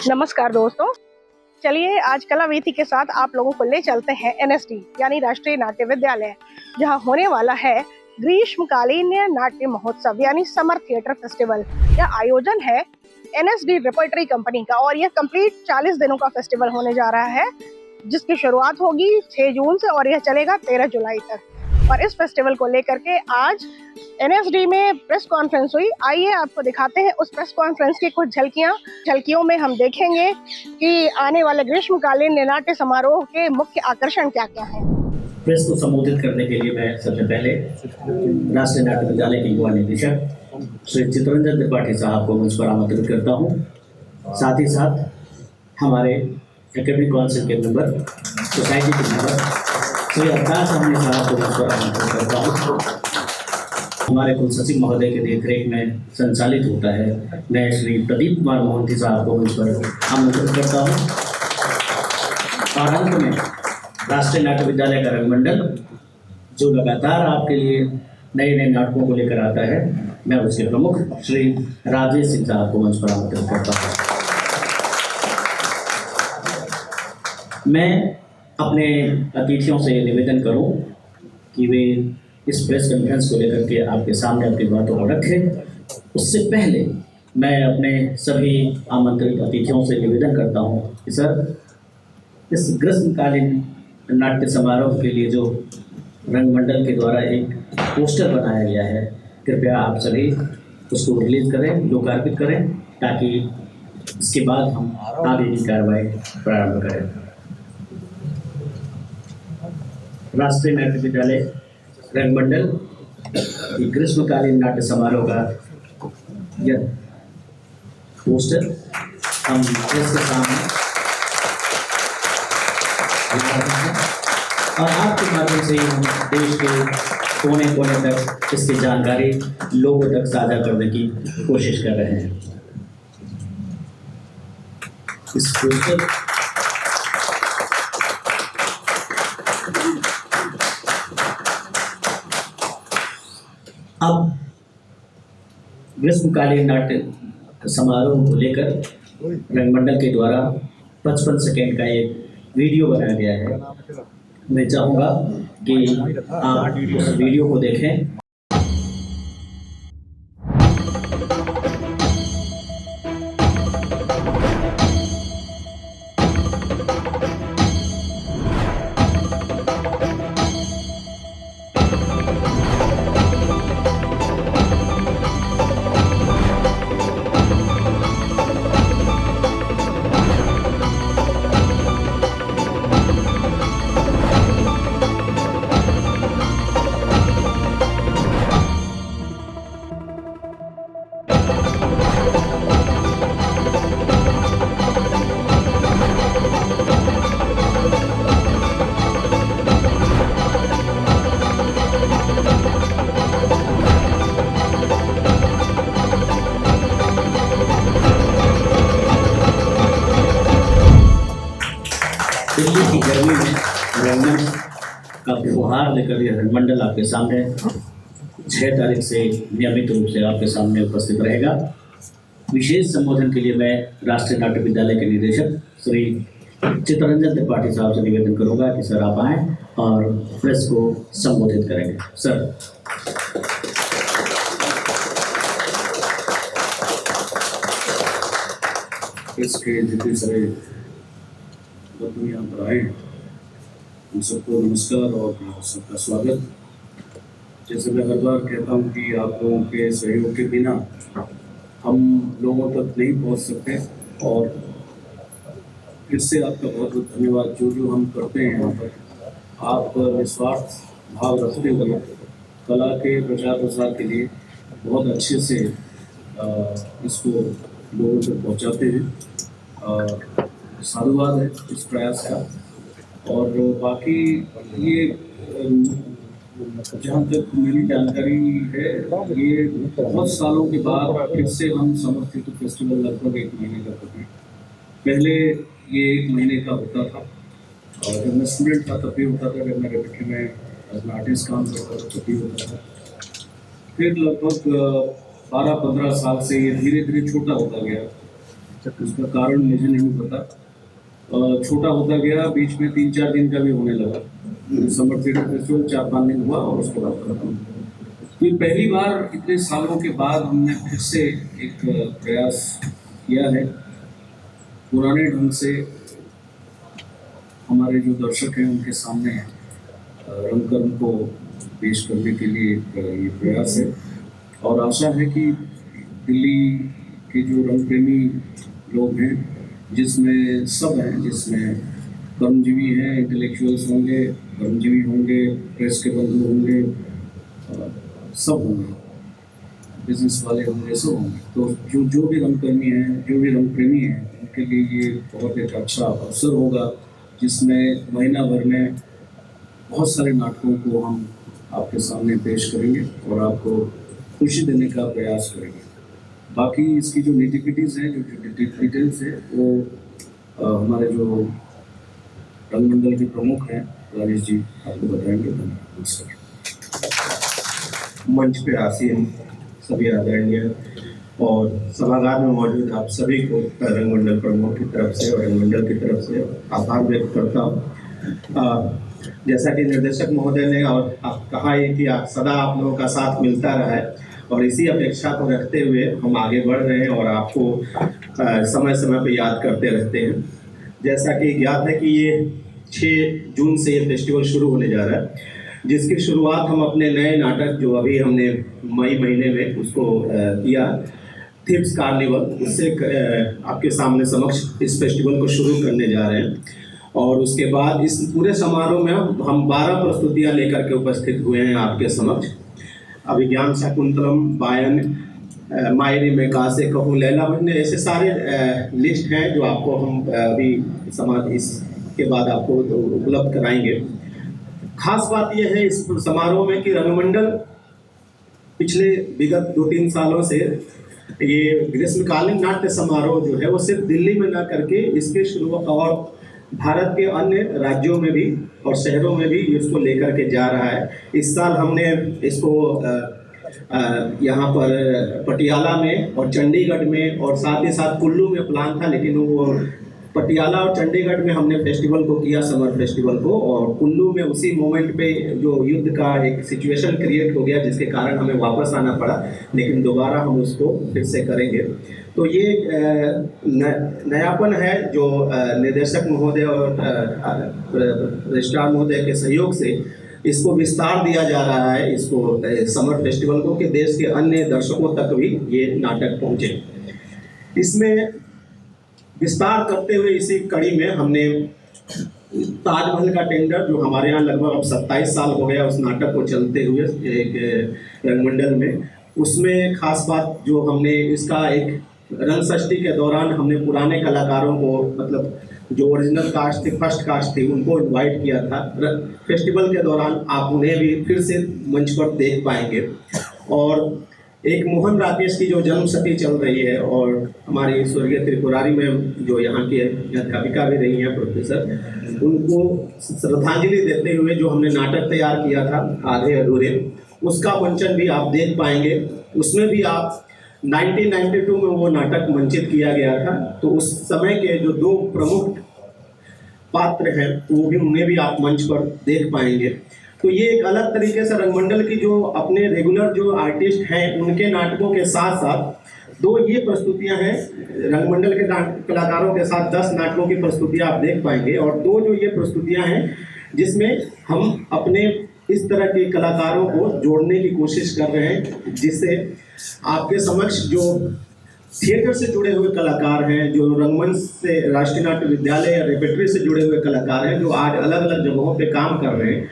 नमस्कार दोस्तों, चलिए आज कलावीथी के साथ आप लोगों को ले चलते हैं एनएसडी यानी राष्ट्रीय नाट्य विद्यालय, जहां होने वाला है ग्रीष्मकालीन नाट्य महोत्सव यानी समर थिएटर फेस्टिवल। यह आयोजन है एनएसडी रिपर्टरी कंपनी का और यह कंप्लीट 40 दिनों का फेस्टिवल होने जा रहा है, जिसकी शुरुआत होगी 6 जून से और यह चलेगा 13 जुलाई तक। और इस फेस्टिवल को लेकर के आज एनएसडी में प्रेस कॉन्फ्रेंस हुई। आइए आपको दिखाते हैं उस प्रेस कॉन्फ्रेंस की कुछ झलकियों में हम देखेंगे कि आने वाले ग्रीष्मकालीन नाट्य समारोह के मुख्य आकर्षण क्या क्या हैं। प्रेस को संबोधित करने के लिए मैं सबसे पहले राष्ट्रीय नाट्य विद्यालय के युवा निदेशक श्री चितरंजन त्रिपाठी साहब को मंच पर आमंत्रित करता हूँ। साथ ही साथ हमारे एकेडमिक काउंसिल के मेंबर, सोसाइटी के मेंबर श्री अवतार साहब को मंच पर आमंत्रित करता हूँ। हमारे कुल सचिव महोदय के देखरेख में संचालित होता है। मैं श्री प्रदीप कुमार मोहंती साहब को मंच पर आमंत्रित करता हूँ। और अंत में राष्ट्रीय नाट्य विद्यालय का रंगमंडल, जो लगातार आपके लिए नए नए नाटकों को लेकर आता है, मैं उसके प्रमुख श्री राजेश सिंह साहब को मंच पर आमंत्रित करता हूँ। मैं अपने अतिथियों से निवेदन करूं कि वे इस प्रेस कॉन्फ्रेंस को लेकर के आपके सामने अपनी बातों को रखें। उससे पहले मैं अपने सभी आमंत्रित अतिथियों से निवेदन करता हूं कि सर, इस ग्रीष्मकालीन नाट्य समारोह के लिए जो रंगमंडल के द्वारा एक पोस्टर बनाया गया है, कृपया आप सभी उसको रिलीज करें, लोकार्पित करें, ताकि इसके बाद हम आगे की कार्रवाई प्रारंभ करें। राष्ट्रीय नाट्य विद्यालय रंगमंडल ग्रीष्मकालीन नाट्य समारोह का यह पोस्टर हम प्रेस के सामने और आपके माध्यम से हम देश के कोने कोने तक इसकी जानकारी लोगों तक साझा करने की कोशिश कर रहे हैं। इस पोस्टर अब ग्रीष्मकालीन नाट्य समारोह को लेकर रंगमंडल के द्वारा 55 सेकेंड का एक वीडियो बनाया गया है। मैं चाहूँगा कि आप उस वीडियो को देखें। दिल्ली की गर्मी में रंगमंच का फुहार लेकर यह रंगमंडल आपके सामने 6 तारीख से नियमित रूप से आपके सामने उपस्थित रहेगा। विशेष संबोधन के लिए मैं राष्ट्रीय नाट्य विद्यालय के निदेशक श्री चितरंजन त्रिपाठी साहब से निवेदन करूंगा कि सर आप आएँ और प्रेस को संबोधित करेंगे। सर। इसके जितने सारे यहाँ पर आए, उन सबको नमस्कार और सबका स्वागत। जैसे मैं हर बार कहता हूँ कि आप लोगों के सहयोग के बिना हम लोगों तक नहीं पहुँच सकते, और फिर से आपका बहुत बहुत धन्यवाद। जो हम करते हैं यहाँ पर, आप निस्वार्थ भाव रखते हुए कला के प्रचार प्रसार के लिए बहुत अच्छे से इसको लोगों तक पहुँचाते हैं। साधुवाद है इस प्रयास का। और बाकी ये जहाँ तक मेरी जानकारी है, ये बहुत सालों के बाद फिर से हम समर थिएटर फेस्टिवल लगभग 1 महीने का करते। पहले ये 1 महीने का होता था, और जब मैं स्टूडेंट था तब भी होता था, जब मैं रेपिट्री में आर्टिस्ट काम करता था तब भी होता था। फिर लगभग 12-15 साल से ये धीरे धीरे छोटा होता गया। उसका कारण मुझे नहीं पता। छोटा होता गया, बीच में 3-4 दिन का भी होने लगा। समर थिएटर फेस्टिवल 4-5 दिन हुआ और उसके बाद खत्म। तो पहली बार इतने सालों के बाद हमने फिर से एक प्रयास किया है पुराने ढंग से हमारे जो दर्शक हैं उनके सामने रंगकर्म को पेश करने के लिए ये प्रयास है। और आशा है कि दिल्ली के जो रंग प्रेमी लोग हैं, जिसमें सब हैं, जिसमें कर्मजीवी हैं, इंटेलेक्चुअल्स होंगे, कर्मजीवी होंगे, प्रेस के बंधु होंगे, सब होंगे, बिजनेस वाले होंगे, सब होंगे। तो जो भी रंगकर्मी हैं, जो भी रंग प्रेमी हैं, उनके लिए ये बहुत एक अच्छा अवसर होगा, जिसमें महीना भर में बहुत सारे नाटकों को हम आपके सामने पेश करेंगे और आपको खुशी देने का प्रयास करेंगे। बाकी इसकी जो निटिविटीज़ हैं, जो डिटेल्स है, वो हमारे जो रंगमंडल के प्रमुख हैं राजेश जी आपको बताएंगे। नमस्कार। मंच पे आसीन सभी आदरणीय और सभागार में मौजूद आप सभी को रंगमंडल प्रमुख की तरफ से और रंगमंडल की तरफ से आभार व्यक्त करता हूँ। जैसा कि निर्देशक महोदय ने और आप कहा है कि सदा आप लोगों का साथ मिलता रहा है और इसी अपेक्षा को रखते हुए हम आगे बढ़ रहे हैं और आपको समय समय पर याद करते रहते हैं। जैसा कि ज्ञात है कि ये 6 जून से ये फेस्टिवल शुरू होने जा रहा है, जिसकी शुरुआत हम अपने नए नाटक जो अभी हमने मई महीने में उसको किया, थिप्स कार्निवल, उससे आपके सामने समक्ष इस फेस्टिवल को शुरू करने जा रहे हैं। और उसके बाद इस पूरे समारोह में हम 12 प्रस्तुतियां लेकर के उपस्थित हुए हैं आपके समक्ष। अभिज्ञान शाकुंतलम, बायन, मायरी में कासे कहूँ, लैला मजनू, ऐसे सारे लिस्ट हैं जो आपको हम अभी इसके बाद आपको उपलब्ध कराएंगे। खास बात यह है इस समारोह में कि रंगमंडल पिछले विगत 2-3 सालों से ये ग्रीष्मकालीन नाट्य समारोह जो है वो सिर्फ दिल्ली में ना करके इसके शुरुआत और भारत के अन्य राज्यों में भी और शहरों में भी इसको लेकर के जा रहा है। इस साल हमने इसको यहाँ पर पटियाला में और चंडीगढ़ में और साथ ही साथ कुल्लू में प्लान था, लेकिन वो पटियाला और चंडीगढ़ में हमने फेस्टिवल को किया, समर फेस्टिवल को, और कुल्लू में उसी मोमेंट पे जो युद्ध का एक सिचुएशन क्रिएट हो गया जिसके कारण हमें वापस आना पड़ा, लेकिन दोबारा हम उसको फिर से करेंगे। तो ये नयापन है जो निर्देशक महोदय और रजिस्ट्रार महोदय के सहयोग से इसको विस्तार दिया जा रहा है, इसको समर फेस्टिवल को, कि देश के अन्य दर्शकों तक भी ये नाटक पहुँचे। इसमें विस्तार करते हुए इसी कड़ी में हमने ताजमहल का टेंडर, जो हमारे यहाँ लगभग अब 27 साल हो गया उस नाटक को चलते हुए एक रंगमंडल में, उसमें खास बात जो हमने इसका एक रंगषष्ठी के दौरान हमने पुराने कलाकारों को, मतलब जो ओरिजिनल कास्ट थी, फर्स्ट कास्ट थी, उनको इनवाइट किया था। फेस्टिवल के दौरान आप उन्हें भी फिर से मंच पर देख पाएंगे। और एक मोहन राकेश की जो जन्मशती चल रही है और हमारी स्वर्गीय त्रिपुरारी में जो यहाँ की अध्यापिका भी रही हैं प्रोफेसर, उनको श्रद्धांजलि देते हुए जो हमने नाटक तैयार किया था आधे अधूरे, उसका मंचन भी आप देख पाएंगे। उसमें भी आप 1992 में वो नाटक मंचित किया गया था, तो उस समय के जो 2 प्रमुख पात्र हैं वो भी, उन्हें भी आप मंच पर देख पाएंगे। तो ये एक अलग तरीके से रंगमंडल की जो अपने रेगुलर जो आर्टिस्ट हैं उनके नाटकों के साथ साथ 2 ये प्रस्तुतियां हैं, रंगमंडल के कलाकारों के साथ 10 नाटकों की प्रस्तुतियां आप देख पाएंगे, और 2 जो ये प्रस्तुतियां हैं जिसमें हम अपने इस तरह के कलाकारों को जोड़ने की कोशिश कर रहे हैं, जिससे आपके समक्ष जो थिएटर से जुड़े हुए कलाकार हैं, जो रंगमंच से, राष्ट्रीय नाट्य विद्यालय या रेपेट्री से जुड़े हुए कलाकार हैं, जो आज अलग अलग जगहों पे काम कर रहे हैं,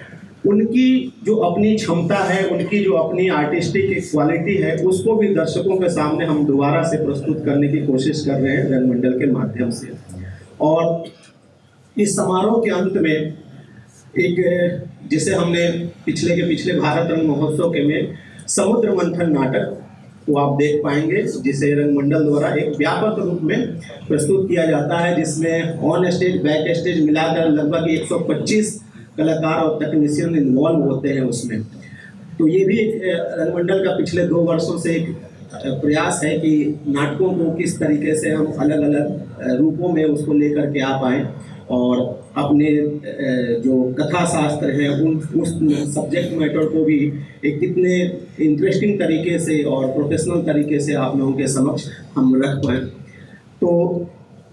उनकी जो अपनी क्षमता है, उनकी जो अपनी आर्टिस्टिक क्वालिटी है, उसको भी दर्शकों के सामने हम दोबारा से प्रस्तुत करने की कोशिश कर रहे हैं रंगमंडल के माध्यम से। और इस समारोह के अंत में एक, जिसे हमने पिछले भारत रंग महोत्सव के में समुद्र मंथन नाटक वो आप देख पाएंगे, जिसे रंगमंडल द्वारा एक व्यापक रूप में प्रस्तुत किया जाता है, जिसमें ऑन स्टेज बैक स्टेज मिलाकर लगभग 125 कलाकार और तकनीशियन इन्वॉल्व होते हैं उसमें। तो ये भी रंगमंडल का पिछले 2 वर्षों से एक प्रयास है कि नाटकों को किस तरीके से हम अलग अलग रूपों में उसको लेकर के आ पाएँ और अपने जो कथा शास्त्र हैं उस सब्जेक्ट मैटर को भी एक कितने इंटरेस्टिंग तरीके से और प्रोफेशनल तरीके से आप लोगों के समक्ष हम रख पाएँ। तो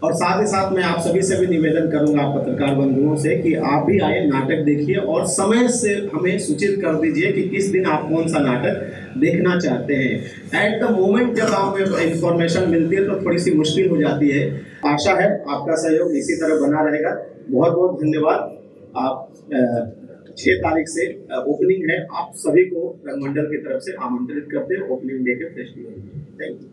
और साथ ही साथ मैं आप सभी से भी निवेदन करूंगा पत्रकार बंधुओं से कि आप भी आए, नाटक देखिए और समय से हमें सूचित कर दीजिए कि किस दिन आप कौन सा नाटक देखना चाहते हैं। एट द मोमेंट जब हमें इंफॉर्मेशन मिलती है तो थोड़ी सी मुश्किल हो जाती है। आशा है आपका सहयोग इसी तरह बना रहेगा। बहुत बहुत धन्यवाद। आप 6 तारीख से ओपनिंग है, आप सभी को रंगमंडल की तरफ से आमंत्रित करते हैं ओपनिंग डे के फेस्टिवल में। Thank you.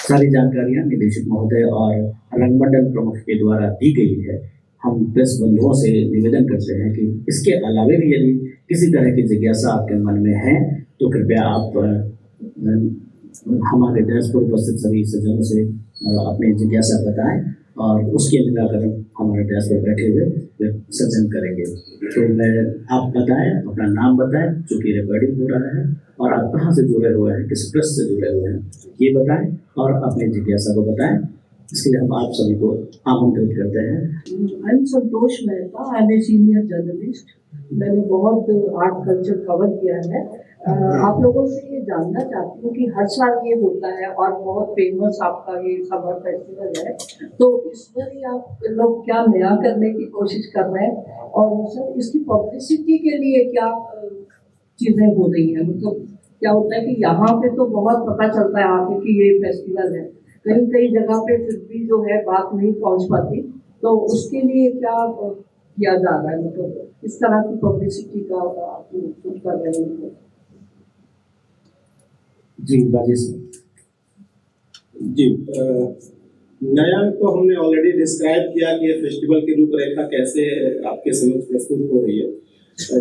सारी जानकारियां निदेशक महोदय और रंगमंडल प्रमुख के द्वारा दी गई है। हम प्रेस बंधुओं से निवेदन करते हैं कि इसके अलावा भी यदि किसी तरह की जिज्ञासा आपके मन में है तो कृपया आप हमारे डेस्क पर उपस्थित सभी सज्जनों से अपनी जिज्ञासा बताएं और उसके निराकरण हमारे डेस्क पर बैठे हुए सज्जन करेंगे। तो मैं आप बताएं, अपना नाम बताएं, चूँकि रिकॉर्डिंग हो रहा है, और आप कहाँ से जुड़े हुए हैं, किस प्रेस से जुड़े हुए हैं ये बताएं और अपनी जिज्ञासा को बताएं। इसके लिए हम आप सभी को आमंत्रित करते हैं। I am Santosh Mehta, I am a senior journalist. मैंने बहुत आर्ट कल्चर कवर किया है। आप लोगों से ये जानना चाहती हूँ कि हर साल ये होता है और बहुत फेमस आपका ये समर फेस्टिवल है, तो इस बार ही आप लोग क्या नया करने की कोशिश कर रहे हैं और सर इसकी पब्लिसिटी के लिए क्या चीज़ें हो रही हैं? मतलब क्या होता है कि यहाँ पे तो बहुत पता चलता है आके कि ये फेस्टिवल है, कहीं कई जगह पे फिर भी जो है बात नहीं पहुँच पाती, तो उसके लिए क्या किया जा रहा है? मतलब इस तरह की पब्लिसिटी का आप कुछ कर रहे हैं? जी राजेश जी, नया तो हमने ऑलरेडी डिस्क्राइब किया कि ये फेस्टिवल की रूपरेखा कैसे आपके समक्ष प्रस्तुत हो रही है।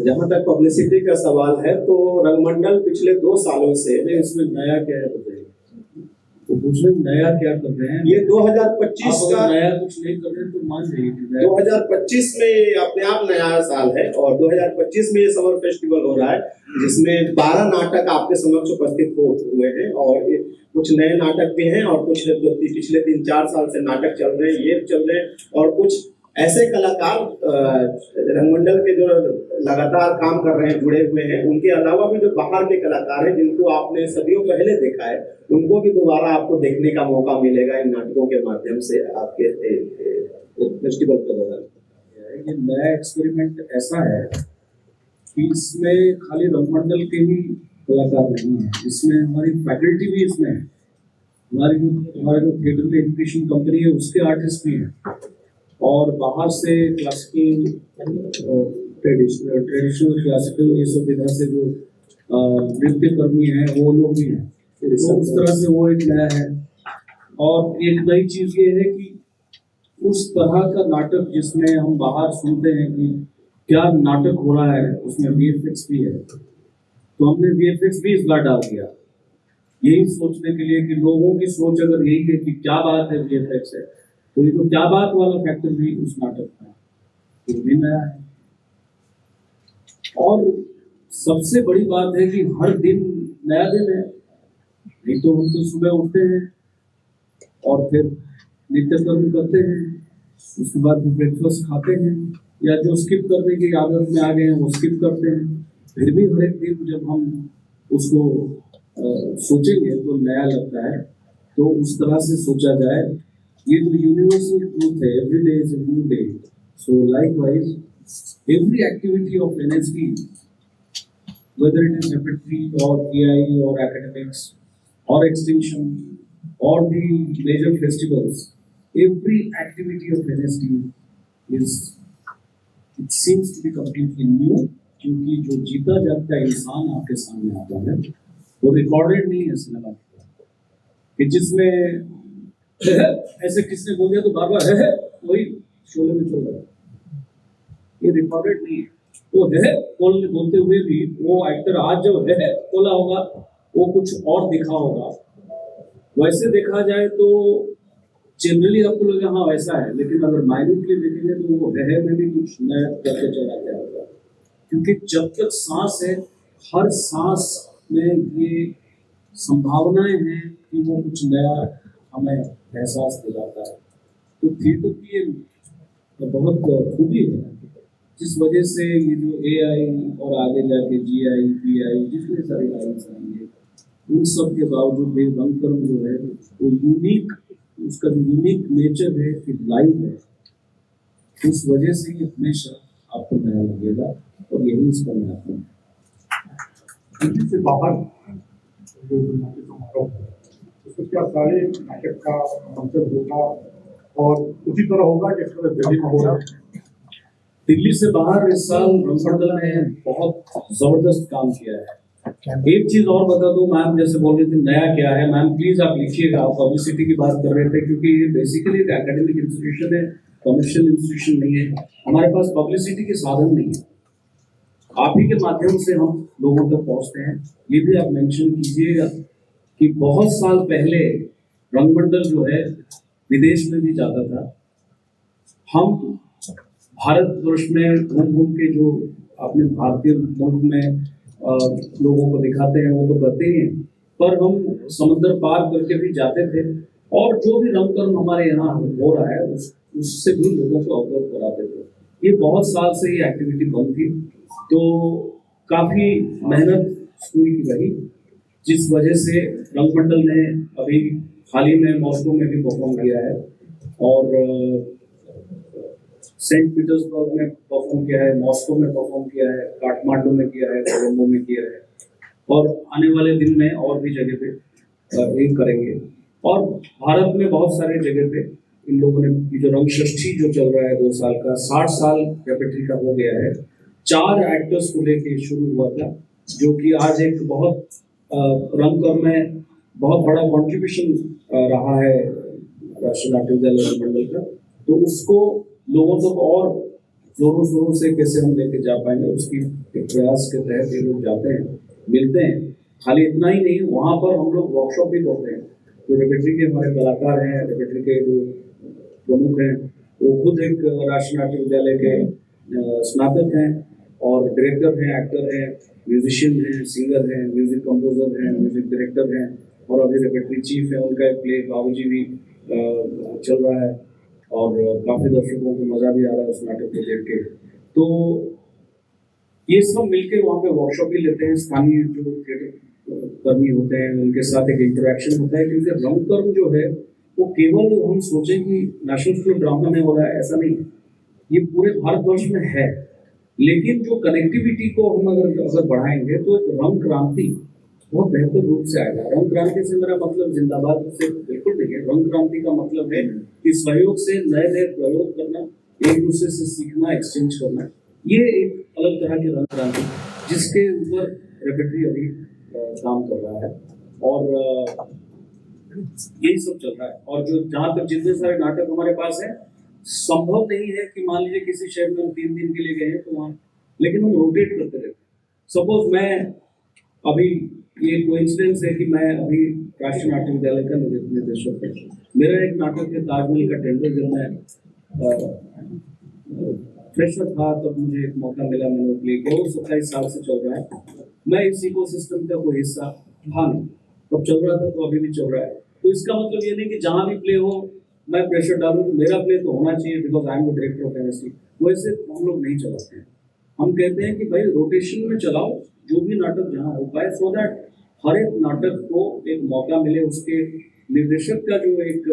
जहाँ तक पब्लिसिटी का सवाल है तो रंगमंडल पिछले 2 सालों से इसमें नया क्या है बताइए, तो दूसरे नया क्या कर रहे हैं? ये 2025 का नया कुछ नहीं कर रहे तो मान जाइए 2025 में अपने आप नया साल है और 2025 में ये समर फेस्टिवल हो रहा है जिसमें 12 नाटक आपके समक्ष उपस्थित हुए हैं और कुछ नए नाटक भी हैं और कुछ पिछले 3-4 साल से नाटक चल रहे हैं, ये चल रहे हैं और कुछ ऐसे कलाकार रंगमंडल के जो लगातार काम कर रहे हैं, जुड़े हुए हैं, उनके अलावा भी जो बाहर के कलाकार हैं जिनको आपने सदियों पहले देखा है, उनको भी दोबारा आपको देखने का मौका मिलेगा इन नाटकों के माध्यम से आपके फेस्टिवल के दौरान। ये नया एक्सपेरिमेंट ऐसा है कि इसमें खाली रंगमंडल के ही कलाकार नहीं है, इसमें हमारी फैकल्टी भी इसमें है, हमारे जो थिएटर एजुकेशन कंपनी है उसके आर्टिस्ट भी हैं और बाहर से क्लासिकल ट्रेडिशनल क्लासिकल ये सब विधा से जो नृत्य कर्मी हैं वो लोग भी हैं, तो उस तरह से वो एक नया है। और एक नई चीज़ ये है कि उस तरह का नाटक जिसमें हम बाहर सुनते हैं कि क्या नाटक हो रहा है उसमें VFX भी है, तो हमने VFX भी इस बार डाल दिया, यही सोचने के लिए कि लोगों की सोच अगर यही है कि क्या बात है VFX है, तो ये तो क्या बात वाला फैक्टर भी उस नाटक में तो भी नया है। और सबसे बड़ी बात है कि हर दिन नया दिन है, नहीं तो हम तो सुबह उठते हैं और फिर नित्य कर्म करते हैं, उसके बाद ब्रेकफास्ट खाते हैं या जो स्किप करने की आदत में आ गए हैं वो स्किप करते हैं, फिर भी हर एक दिन जब हम उसको सोचेंगे तो नया लगता है। तो उस तरह से सोचा जाए, ये तो यूनिवर्सल ट्रूथ है, every day is a new day. So likewise every activity of NSD, whether it is repertory or PI or academics or extension or the major festivals, every activity of NSD is, it seems to be completely new, क्योंकि जो जीता जागता इंसान आपके सामने आता है वो रिकॉर्डेड नहीं है सिनेमा कि जिसमें ऐसे किसने बोल दिया तो बार बार है वही शोले में चल रहा है, ये रिकॉर्डेड नहीं है। वो है बोलते हुए भी वो एक्टर आज जब है बोला होगा वो कुछ और दिखा होगा। वैसे देखा जाए तो जनरली आपको लगेगा हाँ वैसा है, लेकिन अगर माइन्यूटली देखेंगे तो वो है में भी कुछ नया करके चला गया होगा, क्योंकि जब तक सांस है हर सांस में ये संभावनाएं हैं कि वो कुछ नया हमें एहसास दिलाता है। तो थिएटर की ये बहुत खूबी है, जिस वजह से ये जो AI और आगे जाके GI PI जितने सारे लाइन्स आएंगे, उन सब के बावजूद भी रंगकर्म जो है वो यूनिक, उसका जो यूनिक नेचर है कि लाइव है, उस वजह से ये हमेशा आपको नया लगेगा और यही इसका नयापन है। दिल्ली से बाहर जो नाट्य समारोह है, उसमें क्या सारे नाटक का फंक्शन होगा और उसी तरह होगा जिस तरह दिल्ली में हो रहा है? दिल्ली से बाहर इस साल रंगमंडल ने बहुत जबरदस्त काम किया है। एक चीज और बता दूं, मैम जैसे बोल रही थी नया क्या है, मैम प्लीज आप लिखिएगा, आप पब्लिसिटी की बात कर रहे थे, क्योंकि ये बेसिकली एक एकेडमिक इंस्टीट्यूशन है, कमर्शियल इंस्टीट्यूशन नहीं है। हमारे पास पब्लिसिटी के साधन नहीं है, आप ही के माध्यम से हम लोगों तक पहुंचते हैं। ये भी आप मेंशन कीजिएगा कि बहुत साल पहले रंगमंडल जो है विदेश में भी जाता था। हम भारतवर्ष में घूम घूम के जो अपने भारतीय मुल्क में लोगों को दिखाते हैं वो तो करते ही हैं, पर हम समुद्र पार करके भी जाते थे और जो भी रंगकर्म हमारे यहाँ हो रहा है उससे भी लोगों को अवगत कराते थे। ये बहुत साल से ये एक्टिविटी बंद थी, तो काफ़ी मेहनत स्कूल की रही, जिस वजह से रंगमंडल ने अभी हाल ही में मॉस्को में भी परफॉर्म किया है और सेंट पीटर्सबर्ग में परफॉर्म किया है, मॉस्को में परफॉर्म किया है, काठमांडू में किया है, कोलंबो में किया है और आने वाले दिन में और भी जगह पे एक करेंगे। और भारत में बहुत सारे जगह पे इन लोगों ने जो रंगषष्ठी जो चल रहा है 2 साल का, 60 साल रेपेट्री का हो गया है। 4 एक्टर्स को लेके शुरू हुआ था, जो कि आज एक बहुत रंगकर्म में बहुत बड़ा कंट्रीब्यूशन रहा है राष्ट्रीय नाट्य विद्यालय रंगमंडल का। तो उसको लोगों तक और जोरों शोरों से कैसे हम लेके जा पाएंगे, उसकी एक प्रयास के तहत ये लोग जाते हैं, मिलते हैं। खाली इतना ही नहीं, वहाँ पर हम लोग वर्कशॉप भी करते हैं। जो रेपेट्री के हमारे कलाकार हैं, रेपेट्री के जो प्रमुख हैं, वो खुद एक राष्ट्रीय नाट्य विद्यालय के स्नातक हैं और डायरेक्टर हैं, एक्टर हैं, म्यूजिशियन हैं, सिंगर हैं, म्यूजिक कंपोजर हैं, म्यूजिक डायरेक्टर हैं और अभी रेपेट्री चीफ है। उनका एक प्ले बाबूजी भी चल रहा है और काफ़ी दर्शकों को मज़ा भी आ रहा है उस नाटक को देख के। तो ये सब मिलके वहाँ पे वर्कशॉप भी लेते हैं, स्थानीय जो थिएटर कर्मी होते हैं उनके साथ एक इंटरेक्शन होता है, क्योंकि रंगकर्म जो है वो केवल हम सोचें कि नेशनल स्कूल ड्रामा में हो रहा है, ऐसा नहीं है। ये पूरे भारतवर्ष में है, लेकिन जो कनेक्टिविटी को हम अगर बढ़ाएंगे तो एक रंग क्रांति बहुत बेहतर रूप से आएगा। रंग क्रांति से मेरा मतलब जिंदाबाद से बिल्कुल नहीं है। रंग क्रांति का मतलब है कि सहयोग से नए नए प्रयोग करना, एक दूसरे से सीखना, एक्सचेंज करना। ये एक अलग तरह की रंग क्रांति जिसके ऊपर रेपेट्री अभी काम कर रहा है और यही सब चल रहा है। और जो जहाँ तक जितने सारे नाटक हमारे पास है, संभव नहीं है कि मान लीजिए किसी शहर में हम 3 दिन के लिए गए हैं तो वहाँ, लेकिन हम रोटेट करते रहते हैं। सपोज मैं अभी, ये कोइंसिडेंस है कि मैं अभी राष्ट्रीय नाट्य विद्यालय का निर्देशक हूँ। मेरा एक नाटक है ताजमहल का टेंडर, जब मैं फ्रेशर था तब मुझे एक मौका मिला, मैंने प्ले किया। वो 27 साल से चल रहा है। मैं इस इकोसिस्टम का कोई हिस्सा था नहीं, तब चल रहा था तो अभी भी चल रहा है। तो इसका मतलब ये नहीं कि जहाँ भी प्ले हो मैं प्रेशर डालूँ तो मेरा प्ले तो होना चाहिए because I am the director of NSD. वैसे हम लोग नहीं चलाते हैं। हम कहते हैं कि भाई रोटेशन में चलाओ जो भी नाटक जहाँ हो पाए, सो दैट हर एक नाटक को एक मौका मिले। उसके निर्देशक का जो एक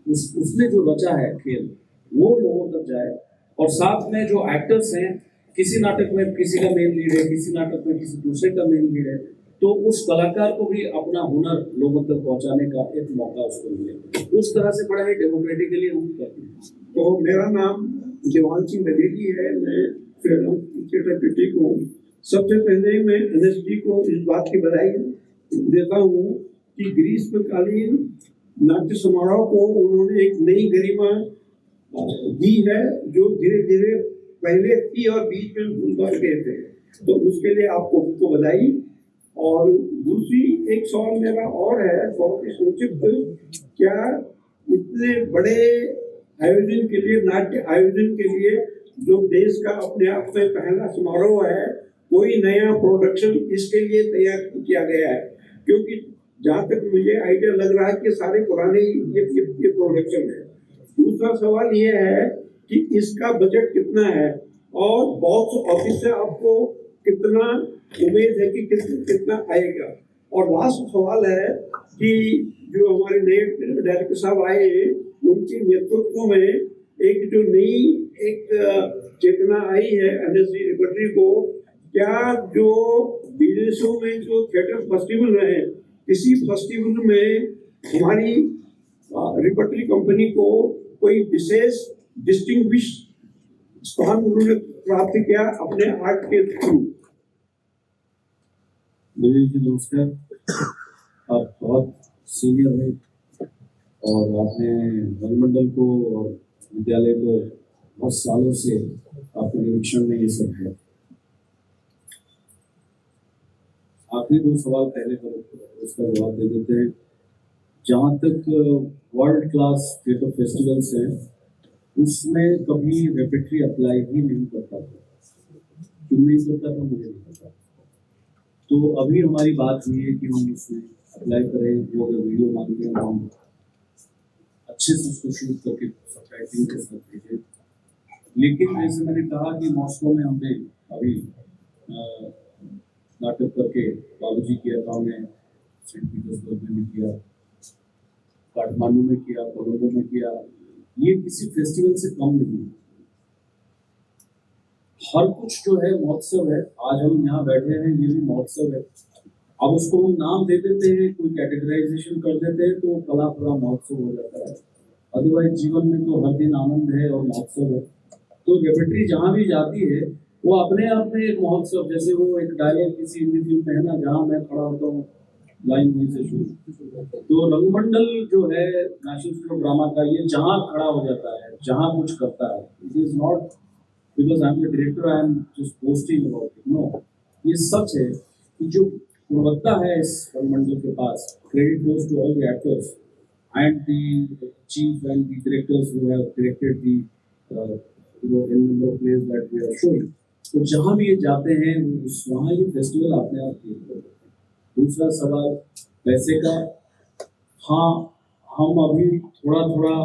उसने जो रचा है खेल वो लोगों तक जाए, और साथ में जो एक्टर्स हैं, किसी नाटक में किसी का मेन लीड है, किसी नाटक में किसी दूसरे का मेन लीड है, तो उस कलाकार को भी अपना हुनर लोगों तक पहुंचाने का एक मौका उसको मिले। उस तरह से बड़ा ही डेमोक्रेटिकली हम करते हैं। तो मेरा नाम जवान सिंह बघेली है, मैं थिएटर क्रिटिक हूँ। सबसे पहले मैं एनएसडी को इस बात की बधाई देता हूँ कि ग्रीष्मकालीन नाट्य समारोह को उन्होंने एक नई गरिमा दी है, जो धीरे धीरे पहले थी और बीच में भूल गए थे, तो उसके लिए आपको बधाई। और दूसरी एक सवाल मेरा और है, बहुत ही संक्षिप्त, क्या इतने बड़े आयोजन के लिए, नाट्य आयोजन के लिए, जो देश का अपने आप में पहला समारोह है, कोई नया प्रोडक्शन इसके लिए तैयार किया गया है? क्योंकि जहाँ तक मुझे आइडिया लग रहा है कि सारे पुराने ये प्रोडक्शन है। दूसरा सवाल ये है कि इसका बजट कितना है और बॉक्स ऑफिस से आपको कितना उम्मीद है कि कितना आएगा। और लास्ट सवाल है कि जो हमारे नए डायरेक्टर साहब आए उनके नेतृत्व में एक जो नई एक चेतना आई है एनएसडी रिपर्टरी को, क्या जो विदेशों में जो थिएटर फेस्टिवल है इसी फेस्टिवल में हमारी रिपर्टरी कंपनी को कोई विशेष डिस्टिंग्विश स्थान उन्होंने प्राप्त किया अपने आर्ट के थ्रू? जी नमस्कार। आप बहुत सीनियर हैं और आपने वनमंडल को और विद्यालय को बहुत सालों से आपके निरीक्षण में ये सब है। आखिरी दो सवाल पहले पर उसका जवाब दे देते हैं। जहाँ तक वर्ल्ड क्लास थिएटर फेस्टिवल्स हैं उसमें कभी रेपेट्री अप्लाई ही नहीं करता था। क्यों नहीं करता था मुझे नहीं पता। तो अभी हमारी बात हुई है कि हम उसमें अप्लाई करें। वो अगर वीडियो मांगते हैं हम अच्छे से उसको शूट करके सबटाइटिलिंग के साथ भेजें। लेकिन जैसे मैंने कहा कि मॉस्को में हमने अभी नाटक करके बाबूजी किया था, हमने सेंट पीटर्सबर्ग में किया, काठमांडू में किया, कोलंबो में किया। ये किसी फेस्टिवल से कम नहीं है। हर कुछ जो है महोत्सव है। आज हम यहाँ बैठे हैं, ये भी महोत्सव है। अब उसको हम नाम दे देते हैं, कोई कैटेगराइजेशन कर देते हैं तो कला पूरा महोत्सव हो जाता है। अदरवाइज जीवन में तो हर दिन आनंद है और महोत्सव है। तो रेपेट्री जहाँ भी जाती है वो अपने आप में एक महोत्सव, जैसे वो एक डायलॉग किसी हिंदी फिल्म में है ना, जहाँ मैं खड़ा होता हूँ लाइन वहीं से शुरू। तो रंगमंडल जो है नेशनल स्कूल ऑफ ड्रामा का, ये जहाँ खड़ा हो जाता है, जहाँ कुछ करता है, it is not because I am the director, I am just posting about it. No, ये सच है कि जो गुणवत्ता है इस रंगमंडल के पास, credit goes to all the actors and the chief and the directors who have directed the in number of plays that we are showing. तो जहाँ भी ये जाते हैं वहाँ ये फेस्टिवल अपने आप क्रिएट करते हैं। दूसरा सवाल पैसे का। हाँ, हम अभी थोड़ा थोड़ा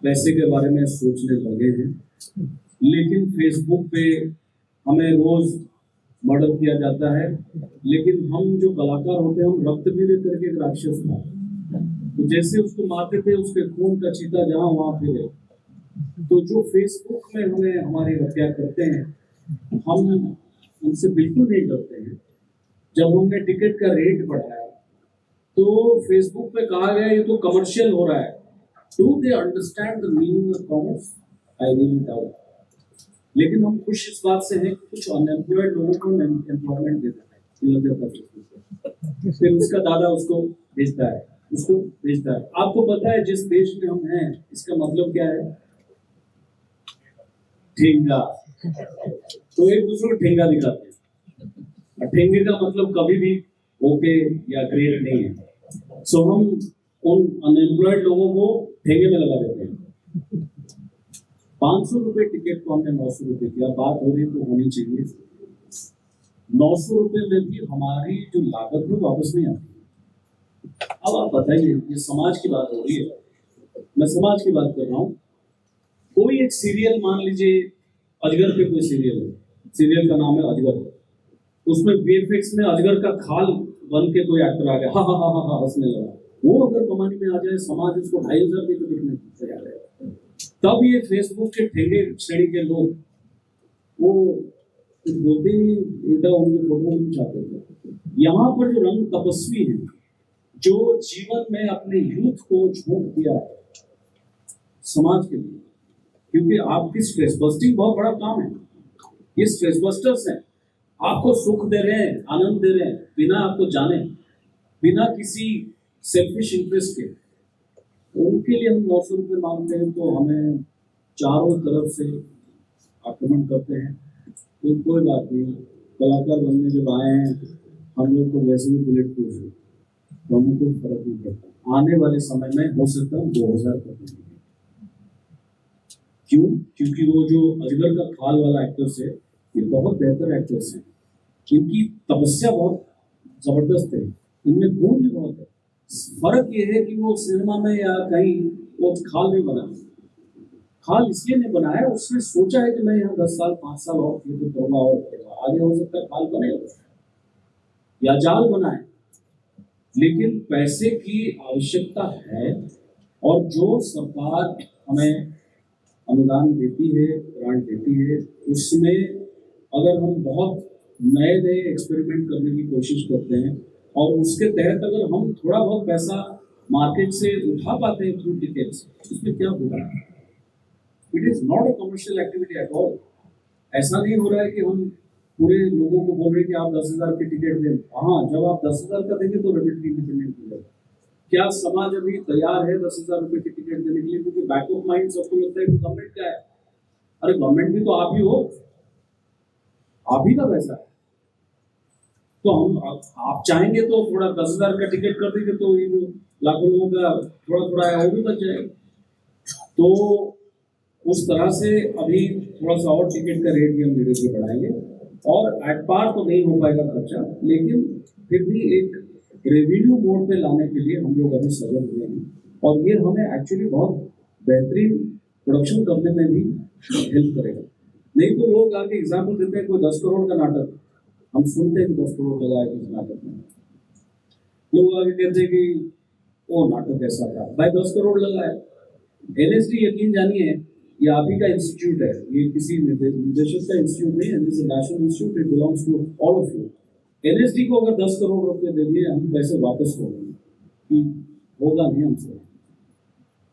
पैसे के बारे में सोचने लगे हैं, लेकिन फेसबुक पे हमें रोज मर्डर किया जाता है, लेकिन हम जो कलाकार होते हैं हम रक्त भी दे करके एक राक्षस था। तो जैसे उसको मारते थे उसके खून का चीता जहाँ वहाँ फिरे। तो जो फेसबुक में हमें हमारी हत्या करते हैं हम उनसे बिल्कुल नहीं डरते हैं। जब हमने टिकट का रेट बढ़ाया तो फेसबुक पे कहा गया ये तो कमर्शियल हो रहा है। Do they understand the meaning of commerce? I really doubt. लेकिन हम खुश इस बात से हैं कि कुछ अनएम्प्लॉयड लोगों को एम्प्लॉयमेंट देता है। फिर उसका दादा उसको भेजता है, उसको भेजता है। आपको पता है जिस देश में हम हैं इसका मतलब क्या है? ठेंगा। तो एक दूसरे को ठेंगा दिखाते हैं। ठेंगे का मतलब कभी भी ओके या ग्रेट नहीं है। सो हम उन अनएम्प्लॉयड लोगों को ठेंगे में लगा देते हैं। 500 रुपए टिकट को हमने 900 रुपए किया। बात हो रही तो होनी चाहिए। 900 रुपए में भी हमारी जो लागत है वापस नहीं आती। अब आप बताइए, ये समाज की बात हो रही है, मैं समाज की बात कर रहा हूँ। कोई एक सीरियल मान लीजिए, अजगर पे कोई सीरियल है, सीरियल का नाम है अजगर। उसमें वीएफएक्स में अजगर का खाल बन के कोई एक्टर आ गया, हा हा हा हा हा हंसने लगा। वो अगर कमानी में आ जाए, समाज उसको 2500 देकर देखने तैयार है। तब ये फेसबुक के ठेके श्रेणी के लोग वो कुछ बोलते नहीं, उल्टा उनके फोटो भी चाहते थे। यहाँ पर जो रंग तपस्वी हैं, जो जीवन में अपने यूथ को झोंक दिया है समाज के लिए, क्योंकि आपकी स्ट्रेस बस्टिंग बहुत बड़ा काम है। ये स्ट्रेस बस्टर्स हैं, आपको सुख दे रहे हैं, आनंद दे रहे हैं, बिना आपको जाने, बिना किसी सेल्फिश इंटरेस्ट के। उनके लिए हम 900 रुपये मांगते हैं तो हमें चारों तरफ से आक्रमण करते हैं। तो कोई बात नहीं, कलाकार बनने जब आए हैं हम लोग तो वैसे भी बुलेट प्रूफ है, तो हमें कोई फर्क नहीं पड़ता। आने वाले समय में हो सकता है 2000 कर देंगे। क्यों? क्योंकि वो जो अजगर का खाल वाला एक्टर्स है ये बहुत बेहतर एक्टर्स हैं, इनकी तपस्या बहुत जबरदस्त है। इनमें गुण भी बहुत है। फर्क ये है कि वो सिनेमा में या कहीं वो खाल नहीं बना, खाल इसलिए नहीं बना है, उसने सोचा है कि मैं यहाँ 10 साल 5 साल और थिएटर करूँगा और आगे हो सकता है खाल बने या जाल बनाए, लेकिन पैसे की आवश्यकता है। और जो सरकार हमें अनुदान देती है, ग्रांट देती है, उसमें अगर हम बहुत नए नए एक्सपेरिमेंट करने की कोशिश करते हैं और उसके तहत अगर हम थोड़ा बहुत पैसा मार्केट से उठा पाते हैं थ्रू टिकट्स, उसमें क्या होगा? It is not a commercial activity at all. ऐसा नहीं हो रहा है कि हम पूरे लोगों को बोल रहे हैं कि आप 10,000 की टिकट दें। हाँ, जब आप 10,000 का देंगे तो रेमिटेड इंडिपेंडेंट हो जाएगा। क्या समाज अभी तैयार है 10,000 रुपए की टिकट देने के लिए? क्योंकि बैक ऑफ माइंड सबको लगता है कि गवर्नमेंट क्या है, अरे गवर्नमेंट भी तो आप ही हो, आप ही का पैसा है। तो हम आप चाहेंगे तो थोड़ा 10,000 का टिकट कर देंगे तो ये जो लाखों लोगों का थोड़ा थोड़ा है वो भी बच जाएगा। तो उस तरह से अभी थोड़ा सा और टिकट का रेट भी हम धीरे धीरे बढ़ाएंगे और एट पार तो नहीं हो पाएगा खर्चा, लेकिन फिर भी एक रेवेन्यू मोड पे लाने के लिए हम लोग अभी सजग हुए हैं और ये हमें एक्चुअली बहुत बेहतरीन प्रोडक्शन करने में भी हेल्प करेगा। नहीं तो लोग आके एग्जाम्पल देते हैं, कोई 10 करोड़ का नाटक, हम सुनते हैं कि 10 करोड़ लगा है किस नाटक में, लोग आगे कहते हैं कि वो नाटक ऐसा था, भाई 10 करोड़ लगा है। एनएसडी यकीन जानिए ये आप ही का इंस्टीट्यूट है, ये किसी निदेशक का इंस्टीट्यूट नहीं है, this is national institute, it belongs to all of you. NSD को अगर 10 करोड़ रुपए दे दिए, हम पैसे वापस हो गए कि होगा नहीं हमसे,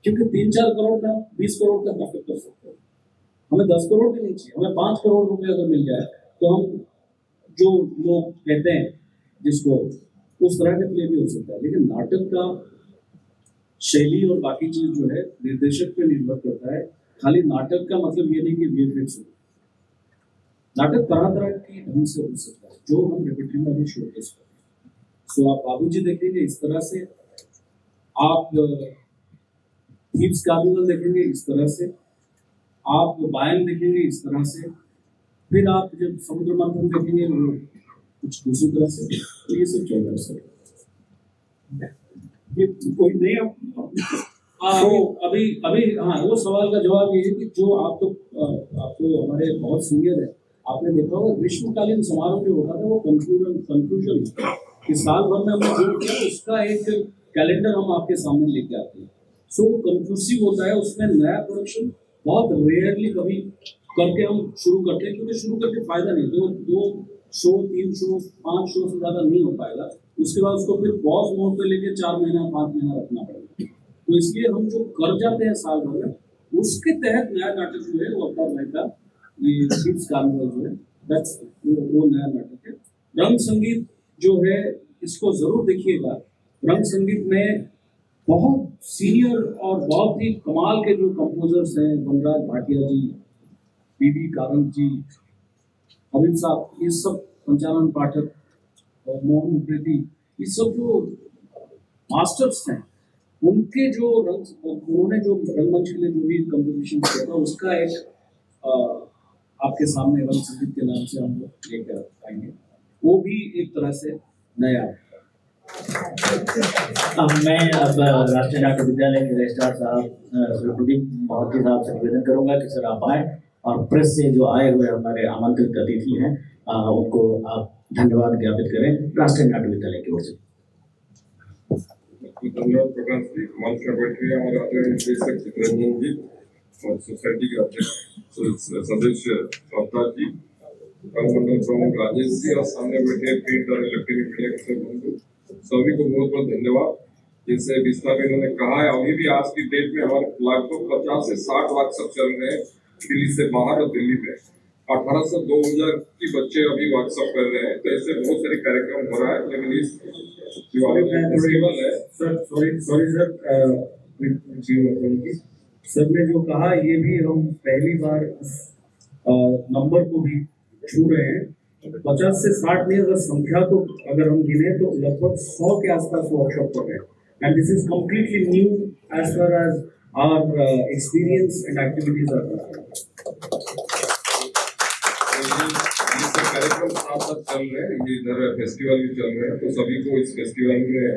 क्योंकि 3-4 करोड़ का 20 करोड़ का नाटक कर सकते हैं। हमें 10 करोड़ भी नहीं चाहिए, हमें 5 करोड़ रुपए अगर मिल जाए तो हम जो लोग कहते हैं जिसको उस तरह के प्ले भी हो सकता है। लेकिन नाटक का शैली और बाकी चीज जो है निर्देशक पे निर्भर करता है। खाली नाटक का मतलब ये नहीं कि वीएफएक्स हो, नाटक तरह तरह की ढंग से हो सकता है जो हम रेपेट्री में भी शोकेस करते हैं। सो आप बाबूजी देखेंगे इस तरह से, आप थीव्स कार्निवल देखेंगे इस तरह से, आप बायन देखेंगे इस तरह से, फिर आप जब समुद्र मंथन देखेंगे वो कुछ दूसरी तरह से, तो ये सब चल रहा है सर। ये कोई नया अभी हाँ, वो सवाल का जवाब ये है कि जो आप तो हमारे बहुत सीनियर है, आपने देखा होगा ग्रीष्मकालीन समारोह जो होता था वो कंक्लूजन कि साल भर में हमने जो किया उसका एक कैलेंडर हम आपके सामने लेके आते हैं। सो वो कंक्लूसिव होता है, उसमें नया प्रोडक्शन बहुत रेयरली कभी करके हम शुरू करते हैं, क्योंकि शुरू करके फायदा नहीं, 2 शो 3 शो 5 शो से ज़्यादा नहीं हो पाएगा। उसके बाद उसको फिर पॉज मोड पे लेके 4 महीना 5 महीना रखना पड़ेगा। तो इसलिए हम जो कर जाते हैं साल भर में, उसके तहत नया नाटक जो है वो अपना भाई का ये थीव्स कार्निवल जो है दैट्स वो नया नाटक है। रंग संगीत जो है इसको जरूर देखिएगा। रंग संगीत में बहुत सीनियर और बहुत ही कमाल के जो कंपोजर्स हैं, वनराज भाटिया जी, पीवी कारंत जी, हबीब साहब, ये सब, पंचानन पाठक और मोहन उप्रेती, ये सब जो मास्टर्स हैं, उनके जो उन्होंने जो रंगमंच के लिए जो भी कंपोजिशन किया था उसका एक आपके सामने रंग संगीत के नाम से हम लोग लेकर आएंगे, वो भी एक तरह से नया है। मैं अब राष्ट्रीय नाट्य विद्यालय के रजिस्ट्रार साहब श्री प्रदीप मोहंती साहब से निवेदन करूंगा कि सर आप आए और प्रेस से जो आए हुए हमारे आमंत्रित अतिथि हैं उनको आप धन्यवाद ज्ञापित करें राष्ट्रीय नाट्य विद्यालय की ओर से। धन्यवाद प्रकाश जी। मंच में बैठे हमारे आदरणीय निदेशक चितरंजन जी और सोसाइटी के अध्यक्ष सदस्य अवतार जी, मंडल प्रमुख राजेश जी और सामने बैठे प्रिंट और इलेक्ट्रॉनिक मीडिया के सब बंधु, सभी को बहुत बहुत धन्यवाद। जैसे विस्तार में इन्होंने कहा है, अभी भी आज की डेट में हमारे लगभग 50 से 60 वर्कशॉप चल रहे हैं दिल्ली से बाहर और दिल्ली में। 1800 से 2000 की बच्चे अभी वर्कशॉप कर रहे हैं, तो ऐसे बहुत सारे कार्यक्रम हो रहा है। लेकिन इस फेस्टिवल है सर ने जो कहा ये भी हम पहली बार नंबर को भी छू रहे हैं। 50 से 60 नहीं, अगर संख्या को अगर हम गिने तो लगभग 100 के आसपास वर्कशॉप कर रहे हैं। And this is completely new as far as our experience and activities are concerned. जिससे कार्यक्रम साथ साथ चल रहे हैं, ये इधर फेस्टिवल भी चल रहे हैं, तो सभी को इस फेस्टिवल में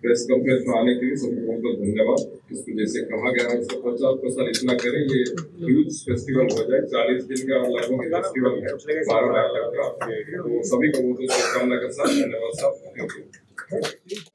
प्रेस कॉन्फ्रेंस में आने के लिए सभी बहुत बहुत धन्यवाद। इसको जैसे कहा गया है 150% इतना करें, ये ह्यूज फेस्टिवल हो जाए। 40 दिन का लगभग फेस्टिवल है, 12 लाख तक का। तो सभी को बहुत बहुत शुभकामना के साथ धन्यवाद साहब।